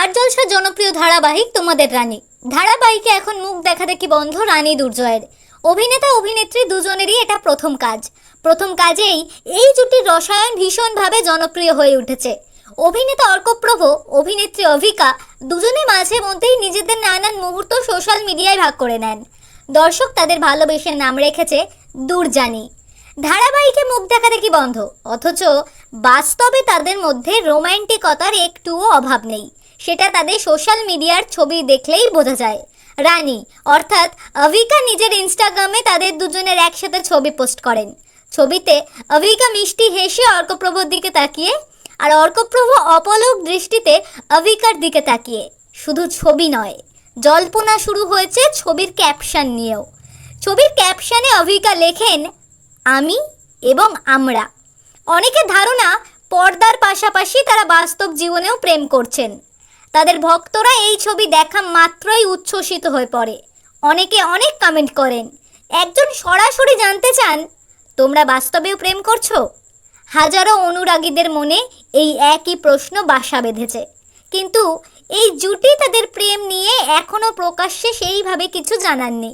Star জলসার জনপ্রিয় ধারাবাহিক তোমাদের রানী ধারাবাহিকে এখন মুখ দেখাদেখি বন্ধ রানী দুর্জয়ের। অভিনেতা অভিনেত্রী দুজনেরই এটা প্রথম কাজেই এই জুটির রসায়ন ভীষণভাবে জনপ্রিয় হয়ে উঠেছে। অভিনেতা অর্কপ্রভ, অভিনেত্রী অভিকা দুজনে মাঝে মধ্যেই নিজেদের নানান মুহূর্ত সোশ্যাল মিডিয়ায় ভাগ করে নেন। দর্শক তাদের ভালোবেসে নাম রেখেছে দুর্জানি। ধারাবাহিকে মুখ দেখাদেখি বন্ধ, অথচ বাস্তবে তাদের মধ্যে রোম্যান্টিকতার একটুও অভাব নেই। সেটা তাদের সোশ্যাল মিডিয়ার ছবি দেখলেই বোঝা যায়। রানী অর্থাৎ অভিকা নিজের ইনস্টাগ্রামে তাদের দুজনের একসাথে ছবি পোস্ট করেন। ছবিতে অভিকা মিষ্টি হেসে অর্কপ্রভর দিকে তাকিয়ে, আর অর্কপ্রভ অপলক দৃষ্টিতে অভিকার দিকে তাকিয়ে। শুধু ছবি নয়, জল্পনা শুরু হয়েছে ছবির ক্যাপশন নিয়েও। ছবির ক্যাপশনে অভিকা লেখেন আমি এবং আমরা। অনেকের ধারণা পর্দার পাশাপাশি তারা বাস্তব জীবনেও প্রেম করছেন। তাদের ভক্তরা এই ছবি দেখা মাত্রই উচ্ছ্বসিত হয়ে পড়ে। অনেকে অনেক কমেন্ট করেন, একজন সরাসরি জানতে চান তোমরা বাস্তবেও প্রেম করছো। হাজারো অনুরাগীদের মনে এই একই প্রশ্ন বাসা বেঁধেছে, কিন্তু এই জুটি তাদের প্রেম নিয়ে এখনো প্রকাশ্যে সেইভাবে কিছু জানাননি।